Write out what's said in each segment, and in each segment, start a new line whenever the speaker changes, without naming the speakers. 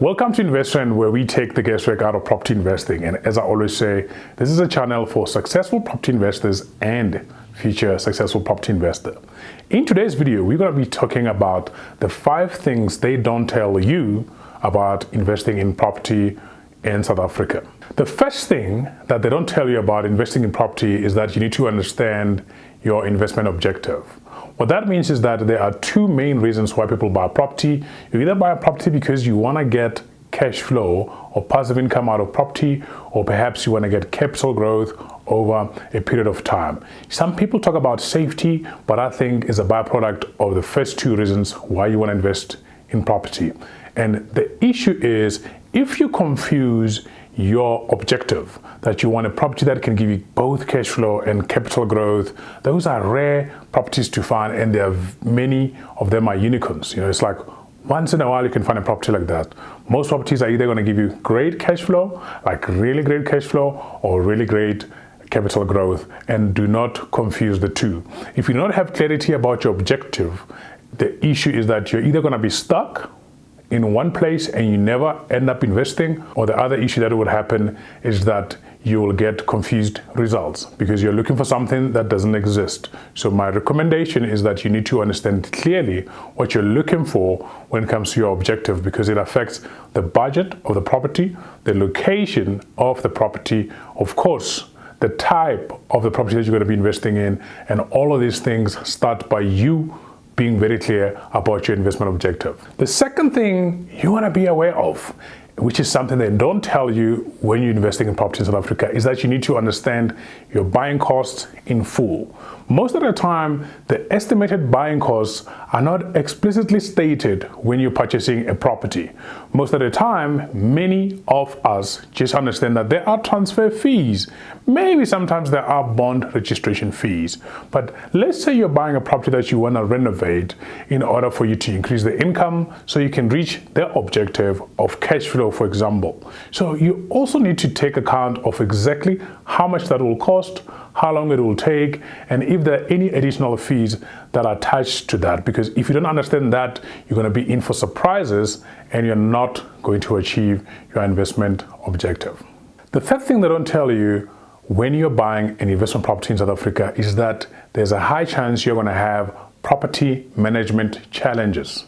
Welcome to investRand, where we take the guesswork out of property investing. And as I always say, this is a channel for successful property investors and future successful property investor. In today's video, we're going to be talking about the 5 things they don't tell you about investing in property in South Africa. The first thing that they don't tell you about investing in property is that you need to understand your investment objective. What that means is that there are 2 main reasons why people buy property. You either buy a property because you want to get cash flow or passive income out of property, or perhaps you want to get capital growth over a period of time. Some people talk about safety, but I think it's a byproduct of the first 2 reasons why you want to invest in property. And the issue is, if you confuse your objective, that you want a property that can give you both cash flow and capital growth, those are rare properties to find, and there are many of them are unicorns. You know, it's like once in a while you can find a property like that. Most properties are either going to give you great cash flow, like really great cash flow, or really great capital growth, and do not confuse the 2. If you do not have clarity about your objective, the issue is that you're either going to be stuck in one place and you never end up investing, or the other issue that would happen is that you will get confused results because you're looking for something that doesn't exist. So my recommendation is that you need to understand clearly what you're looking for when it comes to your objective, because it affects the budget of the property, the location of the property, of course, the type of the property that you're going to be investing in, and all of these things start by you being very clear about your investment objective. The second thing you want to be aware of, which is something they don't tell you when you're investing in property in South Africa, is that you need to understand your buying costs in full. Most of the time, the estimated buying costs are not explicitly stated when you're purchasing a property. Most of the time, many of us just understand that there are transfer fees. Maybe sometimes there are bond registration fees. But let's say you're buying a property that you want to renovate in order for you to increase the income so you can reach the objective of cash flow, for example. So you also need to take account of exactly how much that will cost, how long it will take, and if there are any additional fees that are attached to that. Because if you don't understand that, you're going to be in for surprises and you're not going to achieve your investment objective. The third thing they don't tell you when you're buying an investment property in South Africa is that there's a high chance you're going to have property management challenges.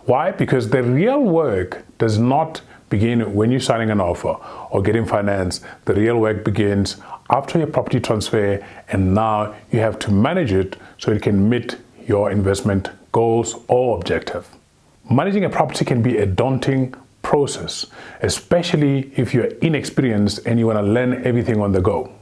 Why? Because the real work does not begin when you're signing an offer or getting finance. The real work begins after your property transfer, and now you have to manage it so it can meet your investment goals or objective. Managing a property can be a daunting process, especially if you're inexperienced and you want to learn everything on the go.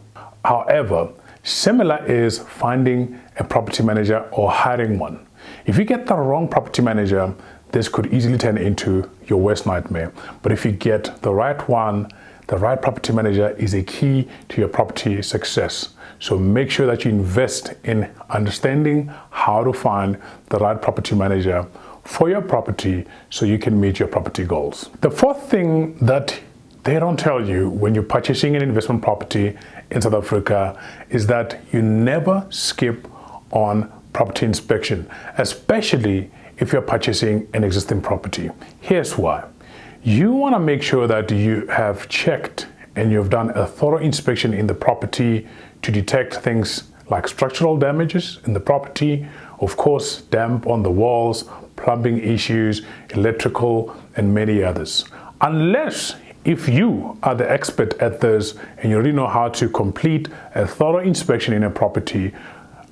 However, similar is finding a property manager or hiring one. If you get the wrong property manager, this could easily turn into your worst nightmare. But if you get the right one, the right property manager is a key to your property success. So make sure that you invest in understanding how to find the right property manager for your property so you can meet your property goals. The fourth thing that they don't tell you when you're purchasing an investment property in South Africa is that you never skip on property inspection, especially if you're purchasing an existing property. Here's why. You want to make sure that you have checked and you've done a thorough inspection in the property to detect things like structural damages in the property, of course, damp on the walls, plumbing issues, electrical, and many others. Unless if you are the expert at this and you really know how to complete a thorough inspection in a property,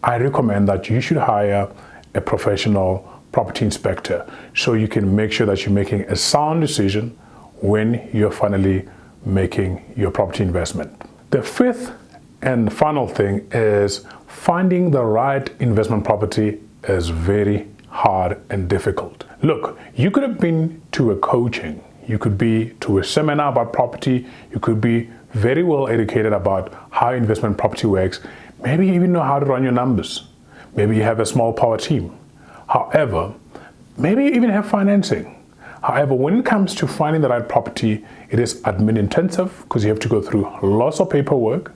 I recommend that you should hire a professional property inspector so you can make sure that you're making a sound decision when you're finally making your property investment. The fifth and final thing is finding the right investment property is very hard and difficult. Look, you could have been to a coaching, you could be to a seminar about property, you could be very well educated about how investment property works, maybe you even know how to run your numbers, maybe you have a small power team. However, maybe you even have financing. However, when it comes to finding the right property, it is admin intensive because you have to go through lots of paperwork.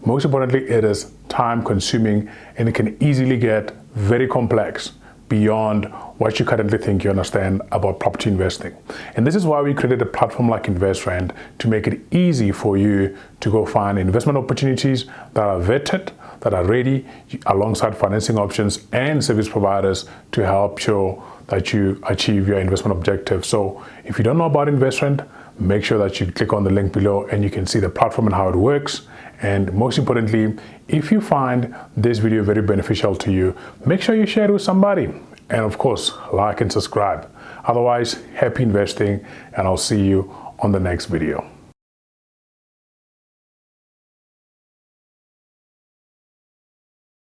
Most importantly, it is time consuming and it can easily get very complex beyond what you currently think you understand about property investing. And this is why we created a platform like investRand to make it easy for you to go find investment opportunities that are vetted, that are ready, alongside financing options and service providers to help show that you achieve your investment objective. So if you don't know about investRand, make sure that you click on the link below and you can see the platform and how it works. And most importantly, if you find this video very beneficial to you, make sure you share it with somebody. And of course, like and subscribe. Otherwise, happy investing, and I'll see you on the next video.